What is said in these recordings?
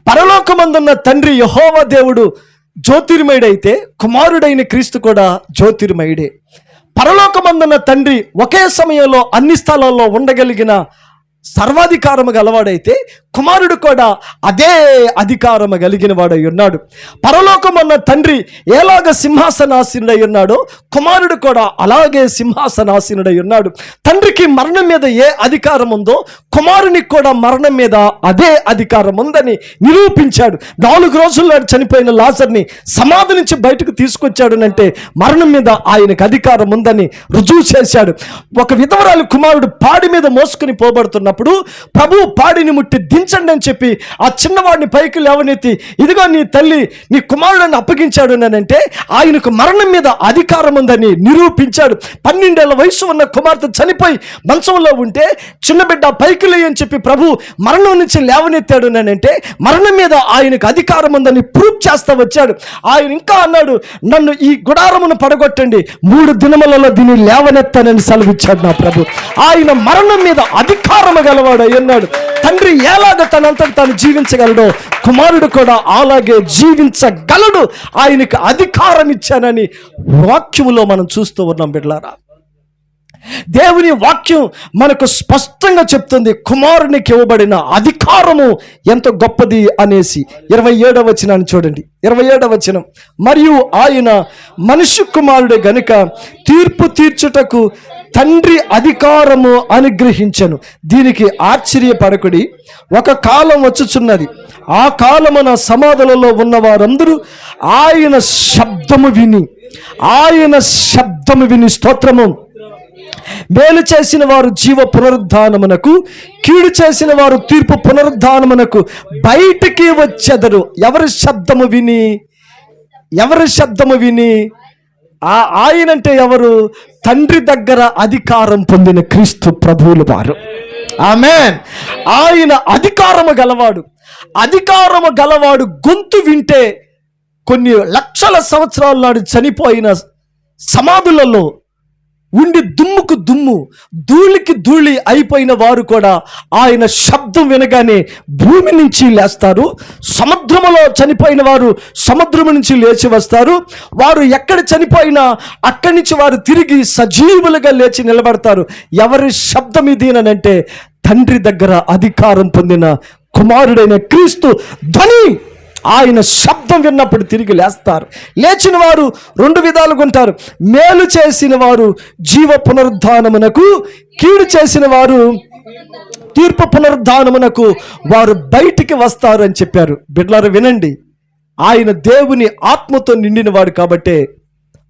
పరలోకమందున్న తండ్రి యెహోవా దేవుడు జ్యోతిర్మయుడైతే కుమారుడైన క్రీస్తు కూడా జ్యోతిర్మయుడే. పరలోకమందున్న తండ్రి ఒకే సమయంలో అన్ని స్థలాల్లో ఉండగలిగిన సర్వాధికారము గలవాడైతే కుమారుడు కూడా అదే అధికారము కలిగిన వాడై ఉన్నాడు. పరలోకమన్న తండ్రి ఎలాగ సింహాసనాసీనుడై ఉన్నాడో కుమారుడు కూడా అలాగే సింహాసనాసీనుడై ఉన్నాడు. తండ్రికి మరణం మీద ఏ అధికారం ఉందో కుమారునికి కూడా మరణం మీద అదే అధికారం ఉందని నిరూపించాడు. 4 రోజుల్లో చనిపోయిన లాజర్ని సమాధి నుంచి బయటకు తీసుకొచ్చాడు అంటే మరణం మీద ఆయనకు అధికారం ఉందని రుజువు చేశాడు. ఒక విధవరాలు కుమారుడు పాడి మీద మోసుకుని పోబడుతున్నప్పుడు ప్రభు పాడిని ముట్టి దించండి అని చెప్పి ఆ చిన్నవాడిని పైకి లేవనెత్తి, ఇదిగో నీ తల్లి నీ కుమారుడిని అప్పగించాడు అంటే ఆయనకు మరణం మీద అధికారం ఉందని నిరూపించాడు. 12 ఏళ్ల వయసు ఉన్న కుమార్తె చనిపోయి మంచంలో ఉంటే చిన్న బిడ్డ పైకి లేని అని చెప్పి ప్రభు మరణం నుంచి లేవనెత్తాడు అంటే మరణం మీద ఆయనకు అధికారం ఉందని ప్రూవ్ చేస్తా వచ్చాడు. ఆయన ఇంకా అన్నాడు, నన్ను ఈ గుడారమును పడగొట్టండి, 3 దినములలో దీన్ని లేవనెత్తానని సెలవిచ్చాడు నా ప్రభు. ఆయన మరణం మీద అధికారం గలవాడు అన్నాడు. తండ్రి ఎలాగ తనంతట తాను జీవించగలడో కుమారుడు కూడా అలాగే జీవించగలడు. ఆయనకు అధికారం ఇచ్చానని వాక్యములో మనం చూస్తూ ఉన్నాం బిడ్డలారా. దేవుని వాక్యం మనకు స్పష్టంగా చెప్తుంది కుమారునికి ఇవ్వబడిన అధికారము ఎంత గొప్పది అనేసి. 27వ వచనాన్ని చూడండి. 27వ వచనం, మరియు ఆయన మనుష్య కుమారుడు గనుక తీర్పు తీర్చుటకు తండ్రి అధికారము అనుగ్రహించను. దీనికి ఆశ్చర్యపడకుడి, ఒక కాలం వచ్చుచున్నది, ఆ కాలమున సమాధులలో ఉన్న వారందరూ ఆయన శబ్దము విని స్తోత్రము, మేలు చేసిన వారు జీవ పునరుద్ధానమునకు, కీడు చేసిన వారు తీర్పు పునరుద్ధానమునకు బయటికి వచ్చెదరు. ఎవరి శబ్దము విని ఆయనంటే ఎవరు? తండ్రి దగ్గర అధికారం పొందిన క్రీస్తు ప్రభువులు వారు. ఆమేన్. ఆయన అధికారము గలవాడు గొంతు వింటే కొన్ని లక్షల సంవత్సరాల నాడు చనిపోయిన సమాధులలో ఉండి దుమ్ముకు దుమ్ము ధూళికి ధూళి అయిపోయిన వారు కూడా ఆయన శబ్దం వినగానే భూమి నుంచి లేస్తారు. సముద్రములో చనిపోయిన వారు సముద్రము నుంచి లేచి వస్తారు. వారు ఎక్కడ చనిపోయినా అక్కడి నుంచి వారు తిరిగి సజీవులుగా లేచి నిలబడతారు. ఎవరి శబ్దం ఇది అంటే తండ్రి దగ్గర అధికారం పొందిన కుమారుడైన క్రీస్తు ధ్వని. ఆయన శబ్దం విన్నప్పుడు తిరిగి లేస్తారు. లేచిన వారు 2 విధాలుగా ఉంటారు. మేలు చేసిన వారు జీవ పునరుద్ధానమునకు, కీడు చేసిన వారు తీర్పు పునరుద్ధానమునకు వారు బయటికి వస్తారు అని చెప్పారు. బిడ్డలారా వినండి, ఆయన దేవుని ఆత్మతో నిండినవాడు కాబట్టే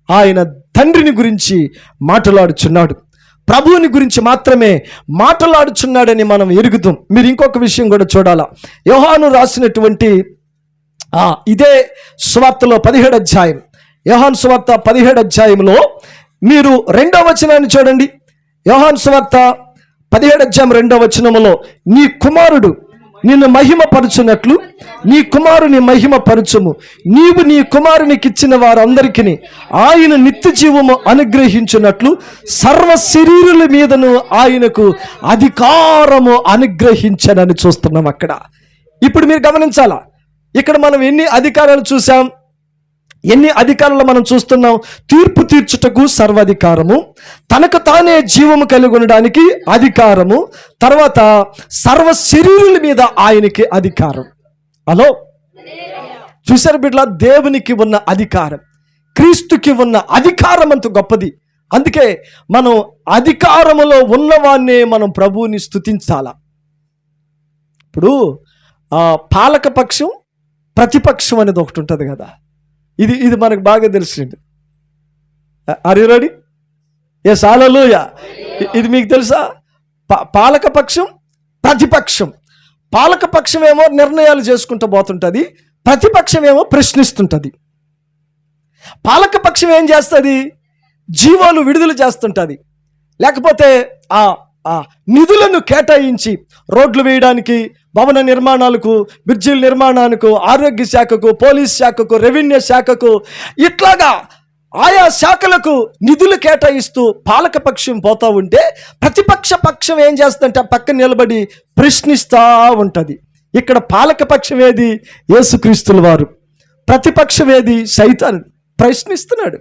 ఆయన తండ్రిని గురించి మాట్లాడుచున్నాడు, ప్రభువుని గురించి మాత్రమే మాట్లాడుచున్నాడని మనం ఎరుగుతాం. మీరు ఇంకొక విషయం కూడా చూడాలా. యోహాను రాసినటువంటి ఇదే సువార్తలో 17వ అధ్యాయం, యోహాను సువార్త 17వ అధ్యాయంలో మీరు 2వ వచనాన్ని చూడండి. యోహాను సువార్త 17వ అధ్యాయం 2వ వచనములో, నీ కుమారుడు నిన్ను మహిమపరచునట్లు నీ కుమారుని మహిమపరచుము, నీవు నీ కుమారునికి ఇచ్చిన వారందరికీ ఆయన నిత్య జీవము అనుగ్రహించున్నట్లు సర్వ శరీరుల మీదను ఆయనకు అధికారము అనుగ్రహించనని చూస్తున్నాం అక్కడ. ఇప్పుడు మీరు గమనించాలా, ఇక్కడ మనం ఎన్ని అధికారాలు చూసాం, ఎన్ని అధికారాలు మనం చూస్తున్నాం. తీర్పు తీర్చుటకు సర్వాధికారము, తనకు తానే జీవము కలిగి ఉండడానికి అధికారము, తర్వాత సర్వ శరీరుల మీద ఆయనకి అధికారం. హలో, చూసారు బిడ్డలా, దేవునికి ఉన్న అధికారం, క్రీస్తుకి ఉన్న అధికారం అంత గొప్పది. అందుకే మనం అధికారములో ఉన్నవాన్నే మనం ప్రభువుని స్తుతించాలా. ఇప్పుడు పాలక పక్షం ప్రతిపక్షం అనేది ఒకటి ఉంటుంది కదా, ఇది మనకు బాగా తెలిసింది. Are you ready? Yes, hallelujah. ఇది మీకు తెలుసా? పాలక పక్షం ప్రతిపక్షం. పాలక పక్షం ఏమో నిర్ణయాలు చేసుకుంటూ పోతుంటుంది, ప్రతిపక్షం ఏమో ప్రశ్నిస్తుంటుంది. పాలక పక్షం ఏం చేస్తుంది? జీవోలు విడుదల చేస్తుంటుంది, లేకపోతే నిధులను కేటాయించి రోడ్లు వేయడానికి, భవన నిర్మాణాలకు, బ్రిడ్జిల నిర్మాణానికి, ఆరోగ్య శాఖకు, పోలీస్ శాఖకు, రెవెన్యూ శాఖకు, ఇట్లాగా ఆయా శాఖలకు నిధులు కేటాయిస్తూ పాలక పక్షం పోతూ ఉంటే ప్రతిపక్ష పక్షం ఏం చేస్తుందంటే పక్కన నిలబడి ప్రశ్నిస్తూ ఉంటుంది. ఇక్కడ పాలకపక్షం ఏది? యేసుక్రీస్తుల వారు. ప్రతిపక్షం ఏది? సైతాను. ప్రశ్నిస్తున్నాడు.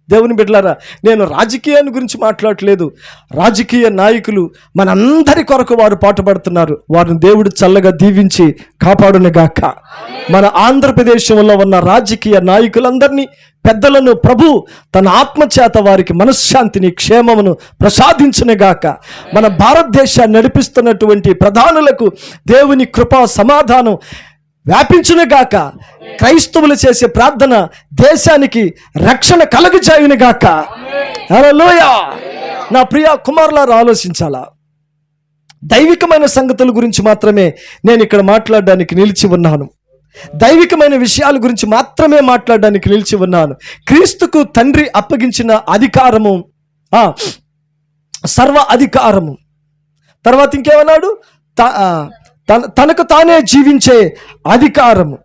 దేవుని బిడ్డలారా, నేను రాజకీయాన్ని గురించి మాట్లాడట్లేదు. రాజకీయ నాయకులు మనందరి కొరకు వారు పాటుపడుతున్నారు. వారిని దేవుడు చల్లగా దీవించి కాపాడునుగాక. మన ఆంధ్రప్రదేశంలో ఉన్న రాజకీయ నాయకులందరినీ, పెద్దలను ప్రభు తన ఆత్మచేత వారికి మనశ్శాంతిని, క్షేమమును ప్రసాదించునుగాక. మన భారతదేశాన్ని నడిపిస్తున్నటువంటి ప్రధానులకు దేవుని కృపా సమాధానం వ్యాపించునుగాక. క్రైస్తవులు చేసే ప్రార్థన దేశానికి రక్షణ కలుగజేయునుగాక. హల్లెలూయా. నా ప్రియ కుమారులారా, ఆలోచించాలా? దైవికమైన సంగతుల గురించి మాత్రమే నేను ఇక్కడ మాట్లాడడానికి నిలిచి ఉన్నాను. దైవికమైన విషయాల గురించి మాత్రమే మాట్లాడడానికి నిలిచి ఉన్నాను. క్రీస్తుకు తండ్రి అప్పగించిన అధికారము, సర్వ అధికారము. తర్వాత ఇంకేమన్నాడు? తనకు తానే జీవించే అధికారము.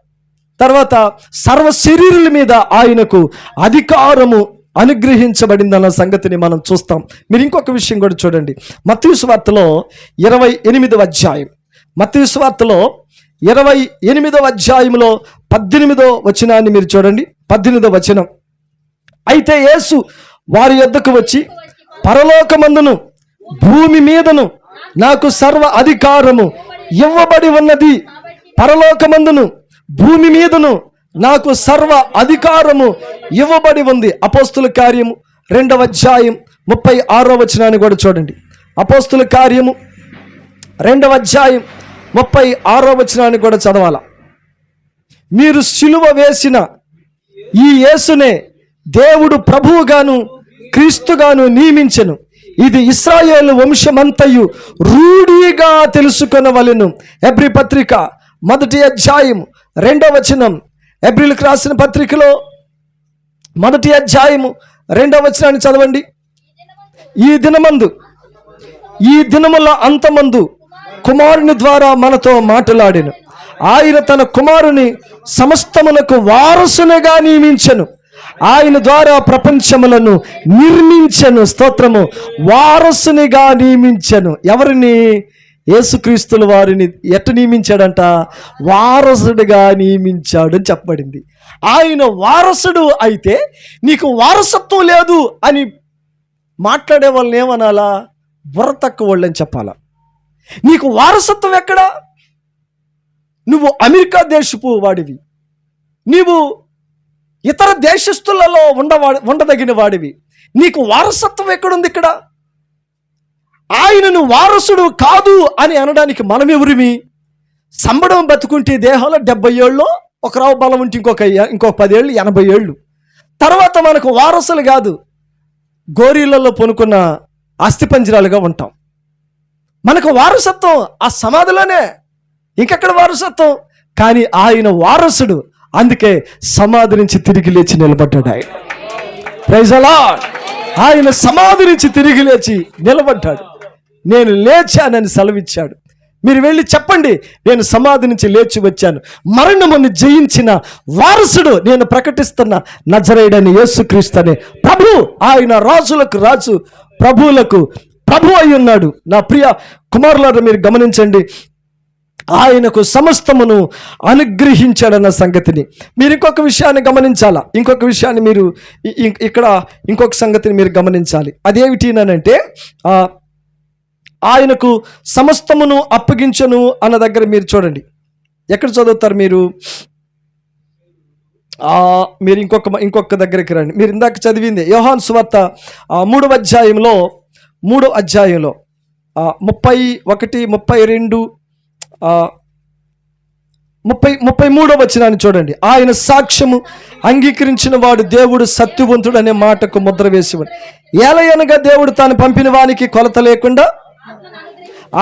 తర్వాత సర్వ శరీరుల మీద ఆయనకు అధికారము అనుగ్రహించబడిందన్న సంగతిని మనం చూస్తాం. మీరు ఇంకొక విషయం కూడా చూడండి. మత్తయి సువార్తలో 28వ అధ్యాయం, మత్తయి సువార్తలో 28వ అధ్యాయంలో 18వ వచనాన్ని మీరు చూడండి. 18వ వచనం, అయితే యేసు వారి యొద్దకు వచ్చి, పరలోకమందును భూమి మీదను నాకు సర్వ అధికారము ఇవ్వబడి ఉన్నది. పరలోకమందును భూమి మీదను నాకు సర్వ అధికారము ఇవ్వబడి ఉంది. అపోస్తుల కార్యము 2వ అధ్యాయం 36వ వచనాన్ని కూడా చూడండి. అపోస్తుల కార్యము 2వ అధ్యాయం 36వ వచనాన్ని కూడా చదవాల. మీరు సిలువ వేసిన ఈ యేసునే దేవుడు ప్రభువుగాను క్రీస్తుగాను నియమించెను. ఇది ఇశ్రాయేలు వంశమంతయు రూఢిగా తెలుసుకొనవలెను. హెబ్రీ పత్రిక 1వ అధ్యాయం 2వ వచనం. హెబ్రీలకు రాసిన పత్రికలో 1వ అధ్యాయము 2వ వచనాన్ని చదవండి. ఈ దినముల అంతమందు కుమారుని ద్వారా మనతో మాట్లాడెను. ఆయన తన కుమారుని సమస్తమునకు వారసునిగా నియమించెను. ఆయన ద్వారా ప్రపంచములను నిర్మించెను. స్తోత్రము. వారసునిగా నియమించెను. ఎవరిని? యేసుక్రీస్తుల వారిని. ఎట్ట నియమించాడంట? వారసుడిగా నియమించాడు అని చెప్పబడింది. ఆయన వారసుడు అయితే నీకు వారసత్వం లేదు అని మాట్లాడే వాళ్ళని ఏమనాలా? బుర్ర తక్కువ వాళ్ళు అని చెప్పాలా? నీకు వారసత్వం ఎక్కడా? నువ్వు అమెరికా దేశపు వాడివి, నీవు ఇతర దేశస్తులలో ఉండదగిన వాడివి. నీకు వారసత్వం ఎక్కడుంది? ఇక్కడ ఆయనను వారసుడు కాదు అని అనడానికి మనం ఎవరిమి? సంబడం బతుకుంటే దేహంలో 70 ఏళ్ళు, ఒక రావు బలం ఉంటే ఇంకొక 10 ఏళ్ళు, 80 ఏళ్ళు తర్వాత మనకు వారసులు కాదు, గోరీలలో పొనుకున్న అస్థిపంజరాలుగా ఉంటాం. మనకు వారసత్వం ఆ సమాధిలోనే, ఇంకెక్కడ వారసత్వం? కానీ ఆయన వారసుడు. అందుకే సమాధి నుంచి తిరిగి లేచి నిలబడ్డాడు ఆయన. Praise the Lord. ఆయన సమాధి నుంచి తిరిగి లేచి నిలబడ్డాడు. నేను లేచానని సెలవిచ్చాడు. మీరు వెళ్ళి చెప్పండి, నేను సమాధి నుంచి లేచి వచ్చాను. మరణమును జయించిన వారసుడు నేను ప్రకటిస్తున్న నజరేయుడైన యేసుక్రీస్తు అనే ప్రభు. ఆయన రాజులకు రాజు, ప్రభువులకు ప్రభు అయి ఉన్నాడు. నా ప్రియ కుమారులారా, మీరు గమనించండి, ఆయనకు సమస్తమును అనుగ్రహించాడన్న సంగతిని మీరు ఇంకొక విషయాన్ని గమనించాలా. ఇంకొక విషయాన్ని మీరు ఇక్కడ ఇంకొక సంగతిని మీరు గమనించాలి. అదేమిటినంటే, ఆయనకు సమస్తమును అప్పగించను అన్న దగ్గర మీరు చూడండి. ఎక్కడ చదువుతారు మీరు? మీరు ఇంకొక దగ్గరికి రండి. మీరు ఇందాక చదివింది యోహాను సువార్త 3వ అధ్యాయంలో 33, 32, 33వ వచనాన్ని చూడండి. ఆయన సాక్ష్యము అంగీకరించిన వాడు దేవుడు సత్యవంతుడు అనే మాటకు ముద్ర వేసేవాడు. ఏలయనగా దేవుడు తాను పంపిన వానికి కొలత లేకుండా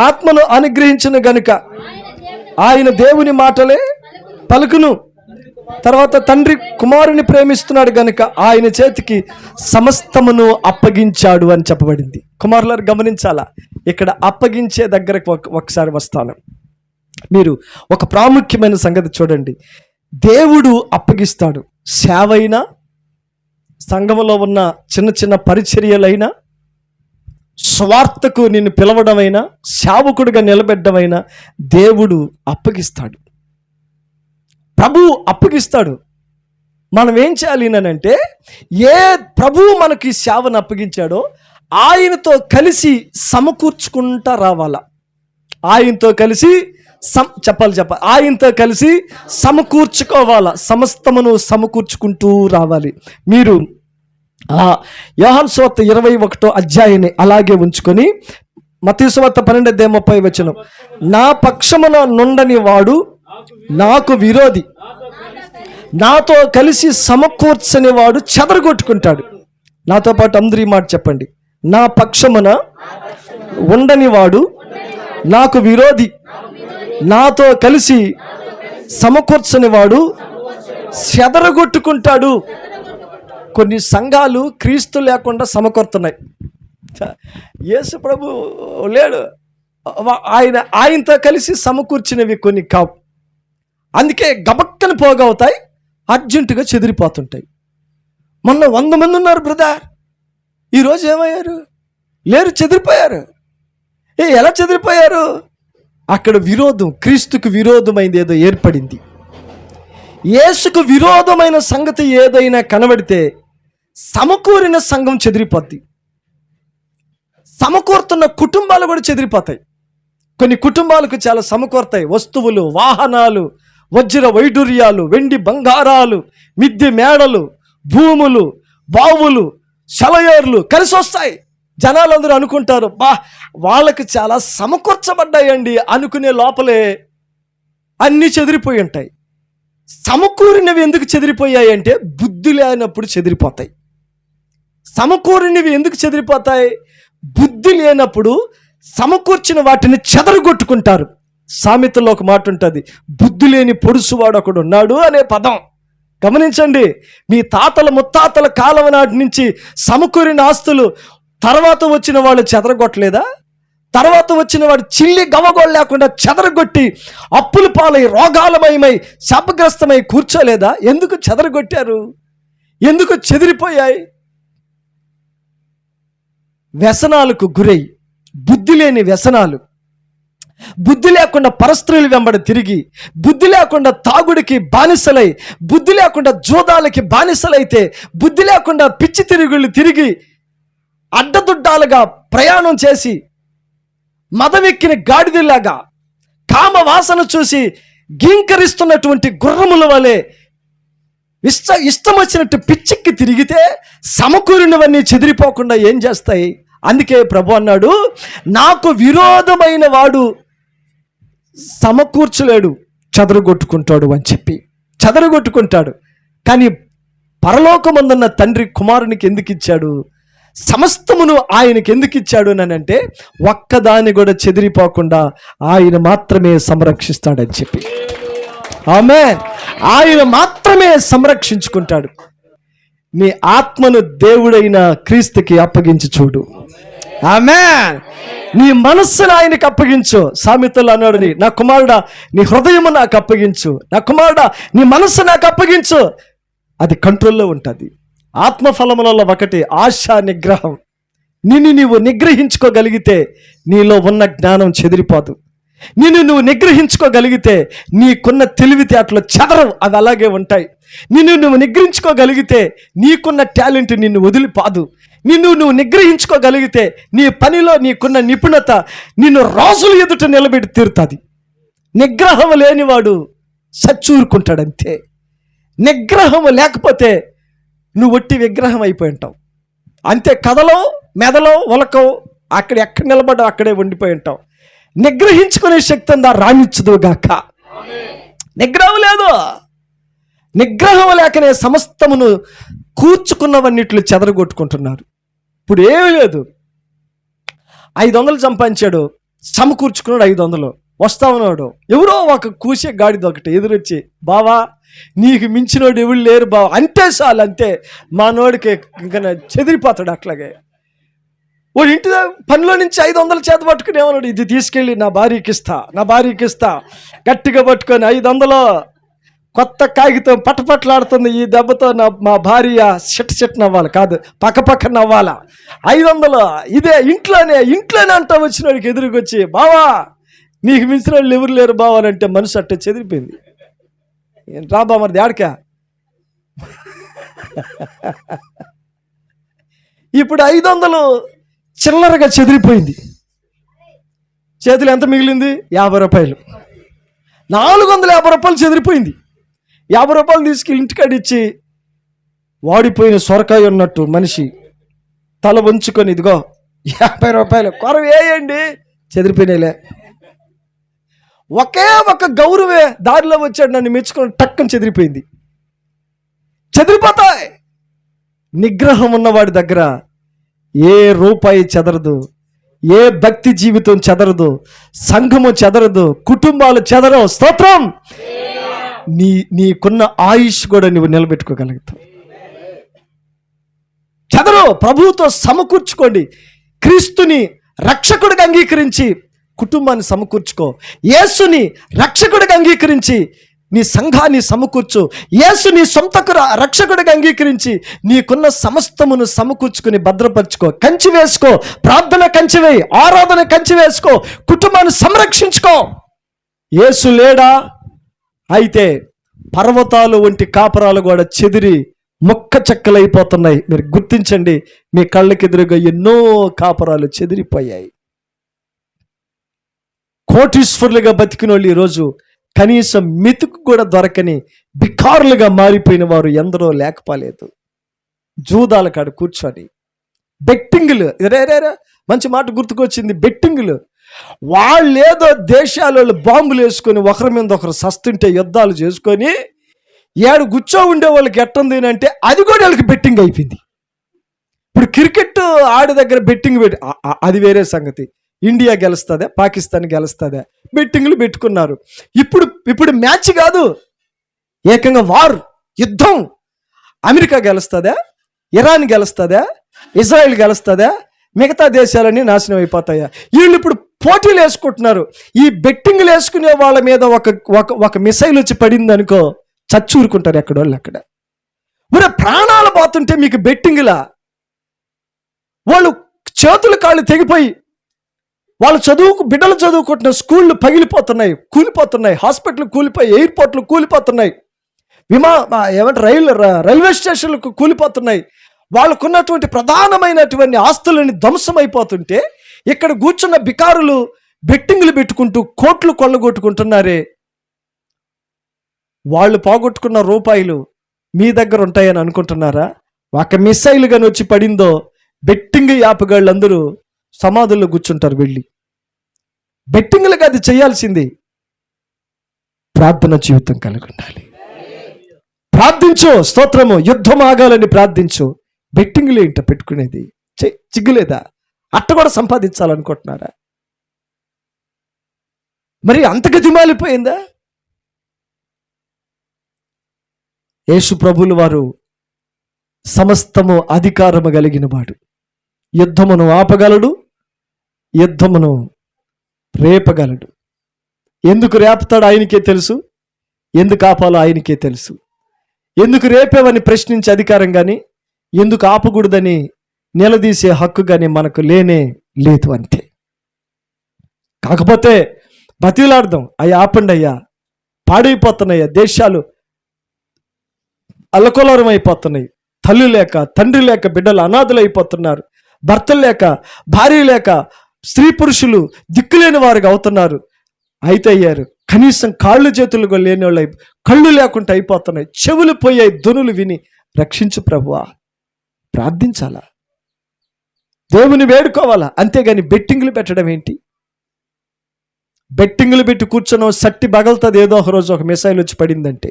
ఆత్మను అనుగ్రహించిన గనుక ఆయన దేవుని మాటలే పలుకును. తర్వాత తండ్రి కుమారుని ప్రేమిస్తున్నాడు గనుక ఆయన చేతికి సమస్తమును అప్పగించాడు అని చెప్పబడింది. కుమారులారు గమనించాలా, ఇక్కడ అప్పగించే దగ్గరకు ఒకసారి వస్తాను. మీరు ఒక ప్రాముఖ్యమైన సంగతి చూడండి. దేవుడు అప్పగిస్తాడు. సేవైనా, సంఘంలో ఉన్న చిన్న చిన్న పరిచర్యలైనా, స్వార్థకు నిన్ను పిలవడమైనా, సేవకుడిగా నిలబెట్టడమైనా దేవుడు అప్పగిస్తాడు, ప్రభు అప్పగిస్తాడు. మనం ఏం చేయాలి అంటే, ఏ ప్రభువు మనకి సేవను అప్పగించాడో ఆయనతో కలిసి సమకూర్చుకుంటా రావాలా. ఆయనతో కలిసి చెప్పాలి ఆయనతో కలిసి సమకూర్చుకోవాలా, సమస్తమును సమకూర్చుకుంటూ రావాలి. మీరు యోహాను సువార్త 21వ అధ్యాయాన్ని అలాగే ఉంచుకొని మత్తయి సువార్త 12:30 నా పక్షమున నుండని వాడు నాకు విరోధి, నాతో కలిసి సమకూర్చని వాడు చెదరగొట్టుకుంటాడు. నాతో పాటు అందరూ ఈ మాట చెప్పండి. నా పక్షమున ఉండని వాడు నాకు విరోధి, నాతో కలిసి సమకూర్చని వాడు చెదరగొట్టుకుంటాడు. కొన్ని సంఘాలు క్రీస్తు లేకుండా సమకూరుతున్నాయి. యేసు ప్రభు లేడు, ఆయనతో కలిసి సమకూర్చినవి కొన్ని కావు. అందుకే గబక్కని పోగవుతాయి, అర్జెంటుగా చెదిరిపోతుంటాయి. మొన్న 100 మంది ఉన్నారు బ్రదర్, ఈరోజు ఏమయ్యారు? లేరు, చెదిరిపోయారు. ఎలా చెదిరిపోయారు? అక్కడ విరోధం, క్రీస్తుకు విరోధమైంది ఏదో ఏర్పడింది. యేసుకు విరోధమైన సంగతి ఏదైనా కనబడితే సమకూరిన సంఘం చెదిరిపోద్ది. సమకూరుతున్న కుటుంబాలు కూడా చెదిరిపోతాయి. కొన్ని కుటుంబాలకు చాలా సమకూరుతాయి. వస్తువులు, వాహనాలు, వజ్ర వైడూర్యాలు, వెండి బంగారాలు, మిద్దె మేడలు, భూములు, బావులు, సెలయేర్లు కలిసి వస్తాయి. జనాలందరూ అనుకుంటారు, వాళ్ళకి చాలా సమకూర్చబడ్డాయండి అనుకునే లోపలే అన్నీ చెదిరిపోయి ఉంటాయి. సమకూరినవి ఎందుకు చెదిరిపోయాయి అంటే బుద్ధి లేనప్పుడు చెదిరిపోతాయి. సమకూరినవి ఎందుకు చెదిరిపోతాయి? బుద్ధి లేనప్పుడు సమకూర్చిన వాటిని చెదరగొట్టుకుంటారు. సామెతలో ఒక మాట ఉంటుంది, బుద్ధి లేని పొడుసువాడు ఒకడు ఉన్నాడు అనే పదం గమనించండి. మీ తాతల ముత్తాతల కాలం నాటి నుంచి సమకూరిన ఆస్తులు తర్వాత వచ్చిన వాళ్ళు చెదరగొట్టలేదా? తర్వాత వచ్చిన వాడు చిల్లి గవగోళ్ళు లేకుండా చెదరగొట్టి అప్పుల పాలై రోగాలమయమై శాపగ్రస్తమై కూర్చోలేదా? ఎందుకు చెదరగొట్టారు? ఎందుకు చెదిరిపోయాయి? వ్యసనాలకు గురై, బుద్ధి లేని వ్యసనాలు, బుద్ధి లేకుండా పరస్త్రీలు వెంబడి తిరిగి, బుద్ధి లేకుండా తాగుడికి బానిసలై, బుద్ధి లేకుండా జూదాలకి బానిసలైతే, బుద్ధి లేకుండా పిచ్చి తిరుగుళ్ళు తిరిగి అడ్డదుడ్డాలుగా ప్రయాణం చేసి మదవెక్కిన గాడిదలాగా కామ వాసన చూసి గీంకరిస్తున్నటువంటి గుర్రముల వలె ఇష్టం వచ్చినట్టు పిచ్చిక్కి తిరిగితే సమకూరినవన్నీ చెదిరిపోకుండా ఏం చేస్తాయి? అందుకే ప్రభు అన్నాడు, నాకు విరోధమైన వాడు సమకూర్చలేడు, చెదరగొట్టుకుంటాడు అని చెప్పి. చెదరగొట్టుకుంటాడు. కానీ పరలోకమందున్న తండ్రి కుమారునికి ఎందుకు ఇచ్చాడు? సమస్తమును ఆయనకి ఎందుకు ఇచ్చాడు అని అంటే, ఒక్కదాన్ని కూడా చెదిరిపోకుండా ఆయన మాత్రమే సంరక్షిస్తాడని చెప్పి. ఆమేన్. ఆయన మాత్రమే సంరక్షించుకుంటాడు. నీ ఆత్మను దేవుడైన క్రీస్తుకి అప్పగించి చూడు. ఆమేన్. నీ మనస్సును ఆయనకి అప్పగించు. సామెతలు అన్నాడు, నా కుమారుడా నీ హృదయము నాకు అప్పగించు, నా కుమారుడా నీ మనస్సు నాకు అప్పగించు. అది కంట్రోల్లో ఉంటుంది. ఆత్మఫలములలో ఒకటి ఆశ నిగ్రహం. నిన్ను నీవు నిగ్రహించుకోగలిగితే నీలో ఉన్న జ్ఞానం చెదిరిపోదు. నిన్ను నువ్వు నిగ్రహించుకోగలిగితే నీకున్న తెలివితేటలు చెదరవు, అవి అలాగే ఉంటాయి. నిన్ను నువ్వు నిగ్రహించుకోగలిగితే నీకున్న టాలెంట్ నిన్ను వదిలిపాదు. నిన్ను నువ్వు నిగ్రహించుకోగలిగితే నీ పనిలో నీకున్న నిపుణత నిన్ను రాజుల ఎదుట నిలబెట్టి తీరుతుంది. నిగ్రహం లేనివాడు సచ్చూరుకుంటాడంతే. నిగ్రహం లేకపోతే నువ్వు ఒట్టి విగ్రహం అయిపోయి ఉంటావు అంతే. కథలో మెదలో ఉలకవు, అక్కడ ఎక్కడ నిలబడ్డావు అక్కడే ఉండిపోయి ఉంటావు. నిగ్రహించుకునే శక్తి అందా రాణించదు గాక. నిగ్రహం లేదు. నిగ్రహం లేకనే సమస్తమును కూర్చుకున్నవన్నిట్లు చెదరగొట్టుకుంటున్నారు. ఇప్పుడు ఏమీ లేదు. 500 సంపాదించాడు, సమకూర్చుకున్నాడు 500. వస్తా ఉన్నాడు, ఎవరో ఒక కూసే గాడిద ఒకటి ఎదురొచ్చి, బావా నీకు మించినోడు ఎవరు లేరు బావా అంటే చాలు, అంతే మా నోడికి ఇంకా చెదిరిపోతాడు. అట్లాగే వాడు ఇంటి పనిలో నుంచి 500 చేత పట్టుకుని ఏమన్నాడు, ఇది తీసుకెళ్ళి నా భార్యకి ఇస్తా, నా భార్యకి ఇస్తా. గట్టిగా పట్టుకొని 500 కొత్త కాగితం పట్టపట్లాడుతుంది. ఈ దెబ్బతో మా భార్య చిట్ట నవ్వాలి కాదు, పక్క నవ్వాలా. 500 ఇదే ఇంట్లోనే అంటా వచ్చిన వాడికి ఎదురుకొచ్చి, బావా నీకు మించిన వాళ్ళు ఎవరు లేరు బావాలంటే మనసు అట్టే చెదిరిపోయింది. రా బా మరి దాడికా. ఇప్పుడు 500 చిల్లరగా చెదిరిపోయింది. చేతులు ఎంత మిగిలింది? 50 రూపాయలు. 450 రూపాయలు చెదిరిపోయింది. 50 రూపాయలు తీసుకెళ్ళి ఇంటికాడిచ్చి, వాడిపోయిన సొరకాయ ఉన్నట్టు మనిషి తల వంచుకొని, ఇదిగో 50 రూపాయలు కొరవ వేయండి. చెదిరిపోయినాయిలే. ఒకే ఒక గౌరవే దారిలో వచ్చాడు, నన్ను మెచ్చుకొని టక్కని చెదిరిపోయింది. చెదిరిపోతాయి. నిగ్రహం ఉన్నవాడి దగ్గర ఏ రూపాయి చెదరదు, ఏ భక్తి జీవితం చెదరదు, సంఘము చెదరదు, కుటుంబాలు చెదరవు. స్తోత్రం. నీకున్న ఆయుష్ కూడా నువ్వు నిలబెట్టుకోగలుగుతావు. చెదరు. ప్రభువుతో సమకూర్చుకోండి. క్రీస్తుని రక్షకుడిగా అంగీకరించి కుటుంబాన్ని సమకూర్చుకో. యేసుని రక్షకుడిగా అంగీకరించి నీ సంఘాన్ని సమకూర్చు. యేసుని సొంత రక్షకుడిగా అంగీకరించి నీకున్న సమస్తమును సమకూర్చుకుని భద్రపరచుకో. కంచి వేసుకో. ప్రార్థన కంచి వేయి, ఆరాధన కంచి వేసుకో. కుటుంబాన్ని సంరక్షించుకో. యేసు లేడా? అయితే పర్వతాలు వంటి కాపురాలు కూడా చెదిరి మొక్క చెక్కలైపోతున్నాయి. మీరు గుర్తించండి, మీ కళ్ళకెదురుగా ఎన్నో కాపురాలు చెదిరిపోయాయి. కోటీశ్వరులుగా బతికిన వాళ్ళు ఈరోజు కనీసం మెతుకు కూడా దొరకని బికారులుగా మారిపోయిన వారు ఎందరో లేకపోలేదు. జూదాల కాడ కూర్చొని బెట్టింగులు. మంచి మాట గుర్తుకొచ్చింది, బెట్టింగులు. వాళ్ళేదో దేశాలలో బాంబులు వేసుకొని ఒకరి మీద ఒకరు సస్తుంటే యుద్ధాలు చేసుకొని ఏడు గుచ్చో ఉండే వాళ్ళకి ఎట్టుంది అంటే అది కూడా వాళ్ళకి బెట్టింగ్ అయిపోయింది. ఇప్పుడు క్రికెట్ ఆడి దగ్గర బెట్టింగ్ అది వేరే సంగతి. ఇండియా గెలుస్తుందా, పాకిస్తాన్ గెలుస్తుందా, బెట్టింగ్లు పెట్టుకున్నారు. ఇప్పుడు మ్యాచ్ కాదు, ఏకంగా వార్, యుద్ధం. అమెరికా గెలుస్తుందా, ఇరాన్ గెలుస్తుందా, ఇజ్రాయెల్ గెలుస్తుందా, మిగతా దేశాలన్నీ నాశనం అయిపోతాయా? వీళ్ళు ఇప్పుడు పోటీలు వేసుకుంటున్నారు. ఈ బెట్టింగ్లు వేసుకునే వాళ్ళ మీద ఒక మిసైల్ వచ్చి పడింది అనుకో, చచ్చూరుకుంటారు ఎక్కడోళ్ళు అక్కడ. మరి ప్రాణాలు పోతుంటే మీకు బెట్టింగ్లా? వాళ్ళు చేతులు కాళ్ళు తెగిపోయి వాళ్ళు బిడ్డలు చదువుకుంటున్న స్కూళ్ళు పగిలిపోతున్నాయి, కూలిపోతున్నాయి. హాస్పిటల్ కూలిపోయి, ఎయిర్పోర్ట్లు కూలిపోతున్నాయి, రైల్వే స్టేషన్లకు కూలిపోతున్నాయి. వాళ్ళకున్నటువంటి ప్రధానమైనటువంటి ఆస్తులని ధ్వంసమైపోతుంటే ఇక్కడ కూర్చున్న బికారులు బెట్టింగ్లు పెట్టుకుంటూ కోట్లు కొల్లగొట్టుకుంటున్నారే. వాళ్ళు పోగొట్టుకున్న రూపాయలు మీ దగ్గర ఉంటాయని అనుకుంటున్నారా? ఒక మిసైల్ గాని వచ్చి పడిందో బెట్టింగ్ యాపగాళ్ళందరూ సమాధుల్లో కూర్చుంటారు. వెళ్ళి బెట్టింగ్లుగా అది చేయాల్సింది. ప్రార్థన జీవితం కలిగి ఉండాలి. ప్రార్థించు. స్తోత్రము. యుద్ధం ఆగాలని ప్రార్థించు. బెట్టింగ్లు ఏంటో పెట్టుకునేది? చిగ్గులేదా? అట్ట కూడా సంపాదించాలనుకుంటున్నారా? మరి అంతగతి మాలిపోయిందా? యేసు ప్రభువుల వారు సమస్తము అధికారము కలిగిన వాడు. యుద్ధమును ఆపగలడు, యుద్ధమును రేపగలడు. ఎందుకు రేపుతాడు ఆయనకే తెలుసు, ఎందుకు ఆపాలో ఆయనకే తెలుసు. ఎందుకు రేపేవని ప్రశ్నించే అధికారం కానీ, ఎందుకు ఆపకూడదని నిలదీసే హక్కు కానీ మనకు లేనే లేదు. అంతే. కాకపోతే బతిలాడదాం, అయ్యా ఆపండి అయ్యా, పాడైపోతున్నాయ్యా, దేశాలు అల్లకొలరం అయిపోతున్నాయి, తల్లి లేక తండ్రి లేక బిడ్డలు అనాథులు అయిపోతున్నారు, భర్తలు లేక భార్య లేక స్త్రీ పురుషులు దిక్కులేని వారుగా అవుతున్నారు. అయితే అయ్యారు కనీసం కాళ్ళు చేతులు లేని వాళ్ళు కళ్ళు లేకుండా అయిపోతున్నాయి, చెవులు పోయాయి ధ్వనులు విని. రక్షించు ప్రభువా. ప్రార్థించాలా, దేవుని వేడుకోవాలా. అంతేగాని బెట్టింగ్లు పెట్టడం ఏంటి? బెట్టింగ్లు పెట్టి కూర్చొని సట్టి బగలుతుంది. ఏదో ఒక రోజు ఒక మిసైల్ వచ్చి పడిందంటే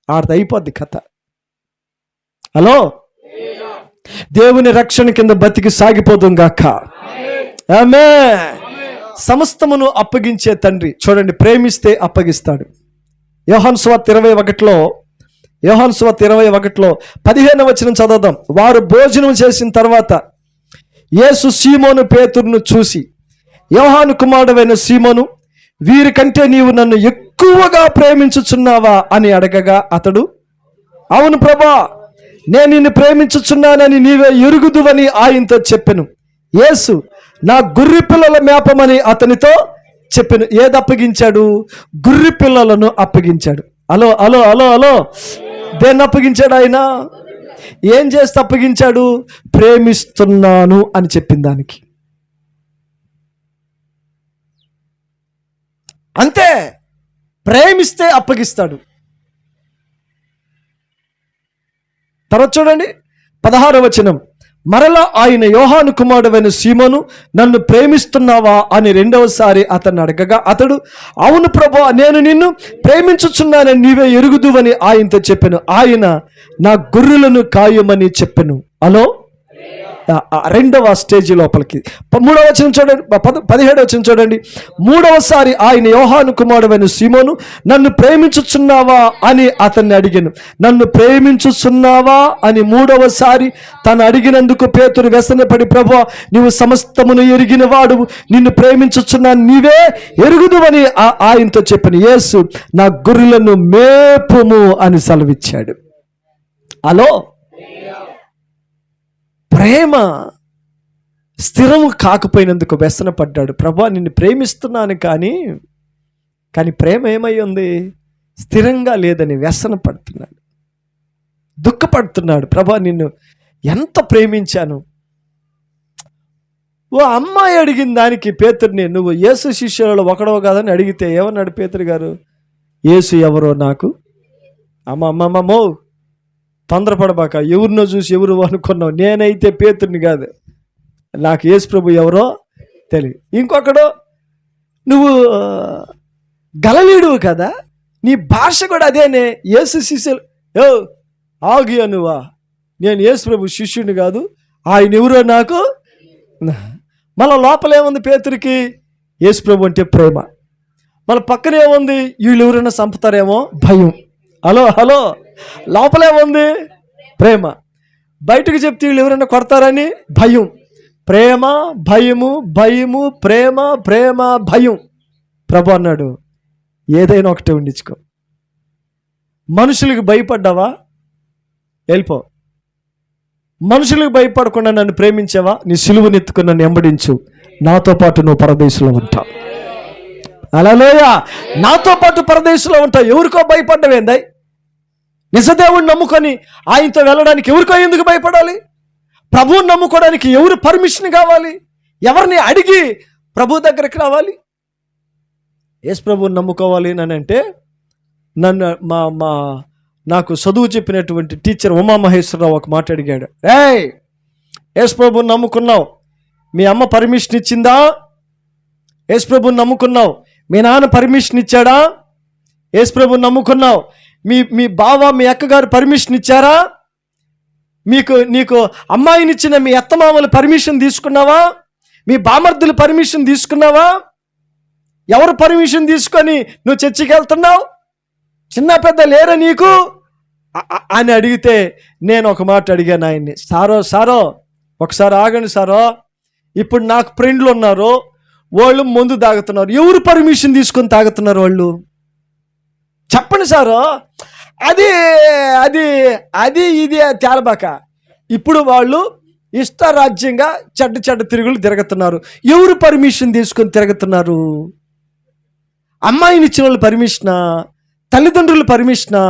ఆడది అయిపోద్ది కథ. హలో, దేవుని రక్షణ కింద బతికి సాగిపోదాం గాక. ఆమేన్. సమస్తమును అప్పగించే తండ్రి. చూడండి, ప్రేమిస్తే అప్పగిస్తాడు. యోహాను సువార్త 21లో 15వ వచనం చదువుదాం. వారు భోజనం చేసిన తర్వాత యేసు సీమోను పేతురును చూసి, యోహాను కుమారుడైన సీమోను, వీరికంటే నీవు నన్ను ఎక్కువ ఎక్కువగా ప్రేమించుచున్నావా అని అడగగా అతడు, అవును ప్రభా, నేను నిన్ను ప్రేమించుచున్నానని నీవే ఎరుగుదువని ఆయనతో చెప్పెను. యేసు, నా గుర్రి పిల్లల మేపమని అతనితో చెప్పెను. ఏది అప్పగించాడు? గుర్రి పిల్లలను అప్పగించాడు. హలో హలో హలో హలో దేన్ని అప్పగించాడు ఆయన? ఏం చేస్తే అప్పగించాడు? ప్రేమిస్తున్నాను అని చెప్పిన దానికి. అంతే, ప్రేమిస్తే అప్పగిస్తాడు. తర్వాత చూడండి 16వ వచనం. మరలా ఆయన, యోహాను కుమారుడైన సీమోను, నన్ను ప్రేమిస్తున్నావా అని రెండవసారి అతన్ని అడగగా అతడు, అవును ప్రభువా, నేను నిన్ను ప్రేమించుచున్నానని నీవే ఎరుగుదువని ఆయనతో చెప్పాను. ఆయన, నా గొర్రెలను కాయమని చెప్పెను. హలో, రెండవ స్టేజీ లోపలికి 3వ వచనం చూడండి, 17వ వచనం చూడండి. మూడవసారి ఆయన, యోహాను కుమారుడైన సీమోను, నన్ను ప్రేమించుచున్నావా అని అతన్ని అడిగాను. నన్ను ప్రేమించుచున్నావా అని మూడవసారి తను అడిగినందుకు పేతురు వ్యసనపడి, ప్రభువా, నీవు సమస్తమును ఎరిగిన వాడు, నిన్ను ప్రేమించుచున్నాను, నీవే ఎరుగుదువని ఆయనతో చెప్పాను. యేసు, నా గొర్రెలను మేపుము అని సెలవిచ్చాడు. హలో, ప్రేమ స్థిరము కాకపోయినందుకు వ్యసనపడ్డాడు. ప్రభువా, నిన్ను ప్రేమిస్తున్నాను కానీ ప్రేమ ఏమై ఉంది? స్థిరంగా లేదని వ్యసన పడుతున్నాడు, దుఃఖపడుతున్నాడు. ప్రభువా, నిన్ను ఎంత ప్రేమించాను. ఓ అమ్మాయి అడిగిన దానికి పేతురుని, నువ్వు యేసు శిష్యులలో ఒకడవ కాదని అడిగితే ఏమన్నాడు పేతురు గారు? యేసు ఎవరో నాకు అమ్మమ్మమ్మో, తొందరపడబాక, ఎవరినో చూసి ఎవరు అనుకున్నావు. నేనైతే పేతుర్ని కాదు, నాకు యేసు ప్రభు ఎవరో తెలియదు. ఇంకొకడు, నువ్వు గలలీడువు కదా, నీ భాష కూడా అదేనే. యేసు శిష్యులు, ఓ ఆగియా నువ్వా, నేను యేసు ప్రభు శిష్యుడిని కాదు, ఆయన ఎవరో నాకు. మళ్ళీ లోపలేముంది పేతురికి? యేసు ప్రభు అంటే ప్రేమ. మళ్ళీ పక్కనేముంది? వీళ్ళు ఎవరైనా చంపుతారేమో భయం. హలో హలో, లోపలేముంది? ప్రేమ. బయటకు చెప్తే వీళ్ళు ఎవరైనా కొడతారని భయం. ప్రేమ, భయము, భయము, ప్రేమ, ప్రేమ, భయం. ప్రభు అన్నాడు, ఏదైనా ఒకటే ఉండించుకో. మనుషులకు భయపడ్డావా? వెళ్ళిపో. మనుషులకు భయపడకుండా నన్ను ప్రేమించావా? నీ సిలువను ఎత్తుకుని నన్ను వెంబడించు, నాతో పాటు నువ్వు పరదేశంలో ఉంటావు. హల్లెలూయా, నాతో పాటు పరదేశంలో ఉంటావు. ఎవరికో భయపడ్డవేందాయి? నిజదేవుడిని నమ్ముకొని ఆయనతో వెళ్ళడానికి ఎవరికో ఎందుకు భయపడాలి? ప్రభువుని నమ్ముకోవడానికి ఎవరు పర్మిషన్ కావాలి? ఎవరిని అడిగి ప్రభు దగ్గరికి రావాలి? యేసు ప్రభువుని నమ్ముకోవాలి అని అంటే, నన్ను నాకు చదువు చెప్పినటువంటి టీచర్ ఉమామహేశ్వరరావు ఒక మాట అడిగాడు. రేయ్, యేసు ప్రభువుని నమ్ముకున్నావు, మీ అమ్మ పర్మిషన్ ఇచ్చిందా? యేసు ప్రభువుని నమ్ముకున్నావు, మీ నాన్న పర్మిషన్ ఇచ్చాడా? యేసు ప్రభువుని నమ్ముకున్నావు, మీ బావ మీ అక్కగారు పర్మిషన్ ఇచ్చారా? నీకు అమ్మాయినిచ్చిన మీ అత్తమామలు పర్మిషన్ తీసుకున్నావా? మీ బామర్దులు పర్మిషన్ తీసుకున్నావా? ఎవరు పర్మిషన్ తీసుకొని నువ్వు చర్చికి వెళ్తున్నావు? చిన్న పెద్ద లేరా నీకు అని అడిగితే నేను ఒక మాట అడిగాను ఆయన్ని. సారో ఒకసారి ఆగండి సారో, ఇప్పుడు నాకు ఫ్రెండ్లు ఉన్నారు, వాళ్ళు మందు తాగుతున్నారు, ఎవరు పర్మిషన్ తీసుకొని తాగుతున్నారు వాళ్ళు? చెప్పండి సారు. అది అది అది ఇది తేలబాక. ఇప్పుడు వాళ్ళు ఇష్టారాజ్యంగా చెడ్డ తిరుగులు తిరుగుతున్నారు. ఎవరు పర్మిషన్ తీసుకొని తిరుగుతున్నారు? అమ్మాయిని ఇచ్చిన వాళ్ళు పర్మిషనా? తల్లిదండ్రుల పర్మిషనా?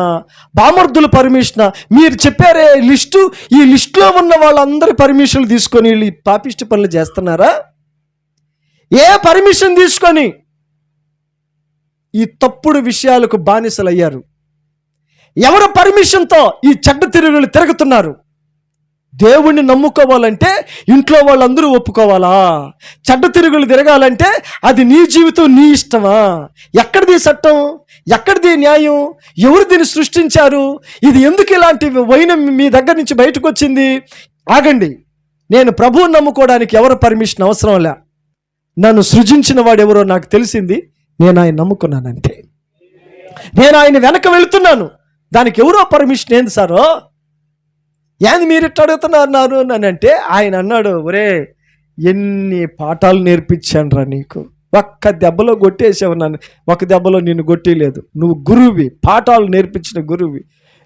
బామర్దుల పర్మిషనా? మీరు చెప్పారే లిస్టు, ఈ లిస్టులో ఉన్న వాళ్ళందరి పర్మిషన్లు తీసుకొని వీళ్ళు పాపిష్టి పనులు చేస్తున్నారా? ఏ పర్మిషన్ తీసుకొని ఈ తప్పుడు విషయాలకు బానిసలయ్యారు? ఎవరి పర్మిషన్తో ఈ చెడ్డ తిరుగులు తిరుగుతున్నారు? దేవుణ్ణి నమ్ముకోవాలంటే ఇంట్లో వాళ్ళందరూ ఒప్పుకోవాలా? చెడ్డ తిరుగులు తిరగాలంటే అది నీ జీవితం, నీ ఇష్టమా? ఎక్కడిది చట్టం? ఎక్కడిది న్యాయం? ఎవరు దీన్ని సృష్టించారు? ఇది ఎందుకు ఇలాంటి వైనం మీ దగ్గర నుంచి బయటకు వచ్చింది? ఆగండి, నేను ప్రభువుని నమ్ముకోవడానికి ఎవరు పర్మిషన్ అవసరం లే. నన్ను సృజించిన వాడు ఎవరో నాకు తెలిసింది, నేను ఆయన నమ్ముకున్నాను అంతే. నేను ఆయన వెనక వెళుతున్నాను, దానికి ఎవరో పర్మిషన్ ఏంది సారో? ఏంది మీరు ఇట్లా అడుగుతున్నారు అని అంటే ఆయన అన్నాడు, ఒరే ఎన్ని పాఠాలు నేర్పించాను రా నీకు. ఒక్క దెబ్బలో కొట్టేసావు నన్ను, ఒక దెబ్బలో నిన్ను కొట్టేయలేదు. నువ్వు గురువువి, పాఠాలు నేర్పించిన గురువువి,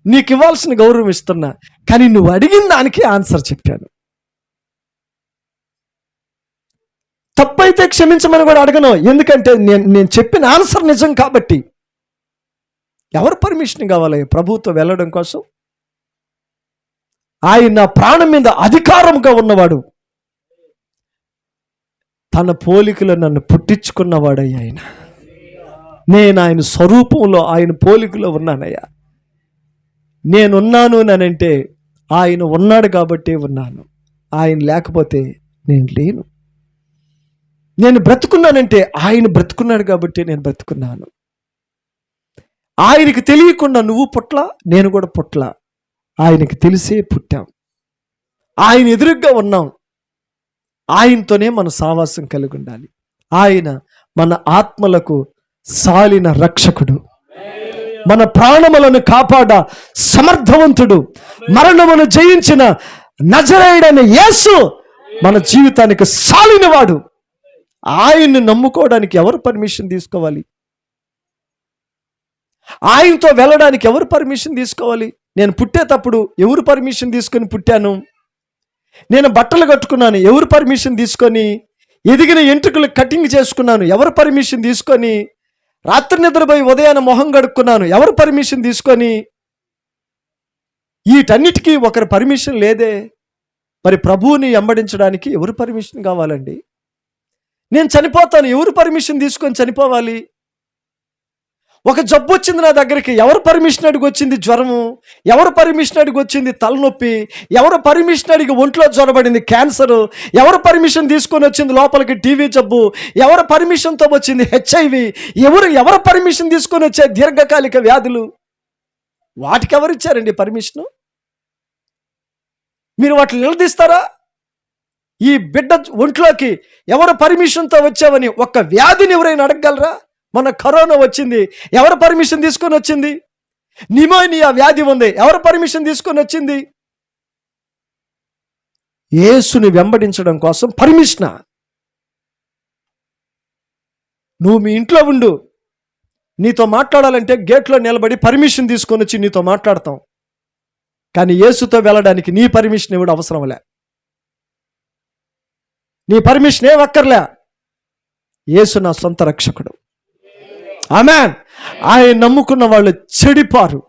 నీకు ఇవ్వాల్సిన గౌరవం ఇస్తున్నా, కానీ నువ్వు అడిగిన దానికి ఆన్సర్ చెప్పాను. తప్పైతే క్షమించమని కూడా అడగను, ఎందుకంటే నేను చెప్పిన ఆన్సర్ నిజం కాబట్టి. ఎవరు పర్మిషన్ కావాలి ప్రభువుతో వెళ్ళడం కోసం? ఆయన ప్రాణం మీద అధికారంగా ఉన్నవాడు, తన పోలికలో నన్ను పుట్టించుకున్నవాడయ్యా ఆయన. నేను ఆయన స్వరూపంలో, ఆయన పోలికలో ఉన్నానయ్యా. నేనున్నాను అనంటే ఆయన ఉన్నాడు కాబట్టి ఉన్నాను, ఆయన లేకపోతే నేను లేను. నేను బ్రతుకున్నానంటే ఆయన బ్రతుకున్నాడు కాబట్టి నేను బ్రతుకున్నాను. ఆయనకి తెలియకుండా నువ్వు పుట్ల, నేను కూడా పుట్ల, ఆయనకి తెలిసే పుట్టాం. ఆయన ఎదురుగ్గా ఉన్నాం, ఆయనతోనే మన సావాసం కలిగి ఉండాలి. ఆయన మన ఆత్మలకు సాలిన రక్షకుడు, మన ప్రాణములను కాపాడ సమర్థవంతుడు, మరణమును జయించిన నజరేయుడైన యేసు మన జీవితానికి సాలినవాడు. ఆయన్ని నమ్ముకోవడానికి ఎవరు పర్మిషన్ తీసుకోవాలి? ఆయనతో వెళ్ళడానికి ఎవరు పర్మిషన్ తీసుకోవాలి? నేను పుట్టేటప్పుడు ఎవరు పర్మిషన్ తీసుకొని పుట్టాను? నేను బట్టలు కట్టుకున్నాను, ఎవరు పర్మిషన్ తీసుకొని? ఎదిగిన ఎంట్రుకలు కటింగ్ చేసుకున్నాను, ఎవరు పర్మిషన్ తీసుకొని? రాత్రి నిద్రపోయి ఉదయాన్న మొహం కడుక్కున్నాను, ఎవరు పర్మిషన్ తీసుకొని? వీటన్నిటికీ ఒకరి పర్మిషన్ లేదే. మరి ప్రభువుని వెంబడించడానికి ఎవరు పర్మిషన్ కావాలండి? నేను చనిపోతాను, ఎవరు పర్మిషన్ తీసుకొని చనిపోవాలి? ఒక జబ్బు వచ్చింది నా దగ్గరికి, ఎవరు పర్మిషన్ అడిగి వచ్చింది జ్వరము? ఎవరు పర్మిషన్ అడిగి వచ్చింది తలనొప్పి? ఎవరు పర్మిషన్ అడిగి ఒంట్లో జ్వరబడింది క్యాన్సరు? ఎవరు పర్మిషన్ తీసుకొని వచ్చింది లోపలికి టీవీ జబ్బు? ఎవరు పర్మిషన్తో వచ్చింది HIV? ఎవరు పర్మిషన్ తీసుకొని వచ్చే దీర్ఘకాలిక వ్యాధులు? వాటికి ఎవరు ఇచ్చారండి పర్మిషను? మీరు వాటిని నిలదీస్తారా? ఈ బిడ్డ ఒంట్లోకి ఎవరు పర్మిషన్తో వచ్చావని ఒక్క వ్యాధిని ఎవరైనా అడగగలరా? మన కరోనా వచ్చింది, ఎవరు పర్మిషన్ తీసుకొని వచ్చింది? నిమోనియా వ్యాధి ఉంది, ఎవరు పర్మిషన్ తీసుకొని వచ్చింది? యేసుని వెంబడించడం కోసం పర్మిషనా? నువ్వు మీ ఇంట్లో ఉండు, నీతో మాట్లాడాలంటే గేట్లో నిలబడి పర్మిషన్ తీసుకొని వచ్చి నీతో మాట్లాడతాం. కానీ యేసుతో వెళ్ళడానికి నీ పర్మిషన్ ఇవ్వడం అవసరంలే, నీ పర్మిషన్ ఏం అక్కర్లే. యేసు నా సొంత రక్షకుడు. ఆమేన్. ఆయన నమ్ముకున్న వాళ్ళు చెడిపారు.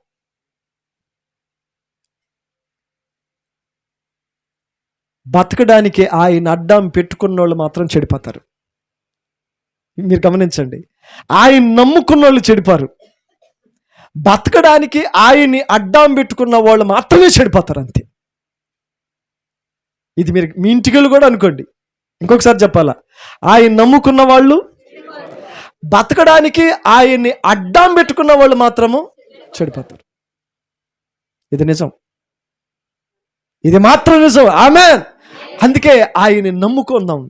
బతకడానికి ఆయన అడ్డం పెట్టుకున్న వాళ్ళు మాత్రం చెడిపోతారు. మీరు గమనించండి, ఆయన నమ్ముకున్న వాళ్ళు చెడిపారు. బతకడానికి ఆయన్ని అడ్డం పెట్టుకున్న వాళ్ళు మాత్రమే చెడిపోతారు, అంతే. ఇది మీరు మీ ఇంటికి కూడా అనుకోండి. ఇంకొకసారి చెప్పాలా, ఆయన నమ్ముకున్న వాళ్ళు, బతకడానికి ఆయన్ని అడ్డం పెట్టుకున్న వాళ్ళు మాత్రము చెడిపోతారు. ఇది నిజం, ఇది మాత్రం నిజం. ఆమేన్. అందుకే ఆయన్ని నమ్ముకుందాం,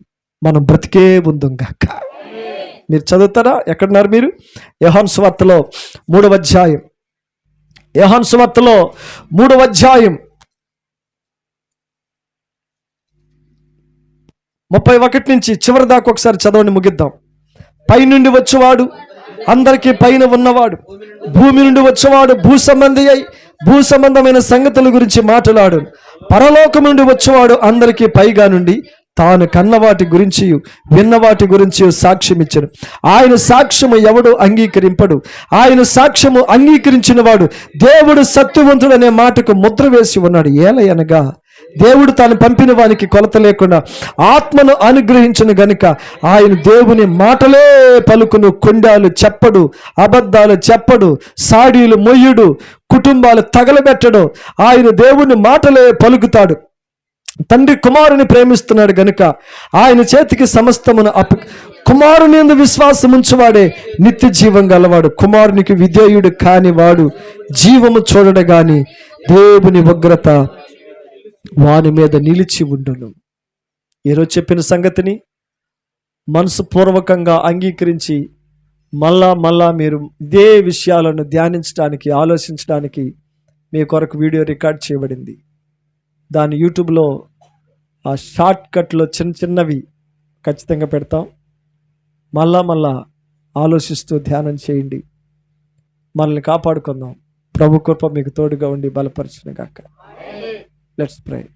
మనం బ్రతికే ఉందాం గాక. మీరు చదువుతారా? ఎక్కడున్నారు మీరు? యోహాను సువార్తలో 3వ అధ్యాయం, యోహాను సువార్తలో 3వ అధ్యాయం 31 నుంచి చివరి దాకా ఒకసారి చదవండి, ముగిద్దాం. పైనుండి వచ్చేవాడు అందరికీ పైన ఉన్నవాడు, భూమి నుండి వచ్చేవాడు భూ సంబంధి అయి భూ సంబంధమైన సంగతుల గురించి మాట్లాడు. పరలోకం నుండి వచ్చేవాడు అందరికీ పైగా నుండి తాను కన్నవాటి గురించి విన్నవాటి గురించి సాక్ష్యం ఇచ్చను. ఆయన సాక్ష్యము ఎవడు అంగీకరింపడు. ఆయన సాక్ష్యము అంగీకరించిన వాడు దేవుడు సత్యవంతుడు అనే మాటకు ముద్ర వేసి ఉన్నాడు. ఏలయనగా దేవుడు తాను పంపిన వానికి కొలత లేకుండా ఆత్మను అనుగ్రహించను గనుక ఆయన దేవుని మాటలే పలుకును. కొండాలు చెప్పడు, అబద్ధాలు చెప్పడు, సాడీలు మొయ్యుడు, కుటుంబాలు తగలబెట్టడు. ఆయన దేవుని మాటలే పలుకుతాడు. తండ్రి కుమారుని ప్రేమిస్తున్నాడు గనుక ఆయన చేతికి సమస్తమును కుమారుని యందు విశ్వాసం ఉంచువాడే నిత్య జీవం గలవాడు. కుమారునికి విధేయుడు కాని వాడు జీవము చూడడు గాని దేవుని ఉగ్రత వాని మీద నిలిచి ఉండును. ఈరోజు చెప్పిన సంగతిని మనసు పూర్వకంగా అంగీకరించి మళ్ళా మీరు ఇదే విషయాలను ధ్యానించడానికి, ఆలోచించడానికి మీ కొరకు వీడియో రికార్డ్ చేయబడింది. దాన్ని యూట్యూబ్లో ఆ షార్ట్ కట్లో చిన్నవి ఖచ్చితంగా పెడతాం. మళ్ళా ఆలోచిస్తూ ధ్యానం చేయండి. మనల్ని కాపాడుకుందాం. ప్రభు కృప మీకు తోడుగా ఉండి బలపరచును గాక. Let's pray.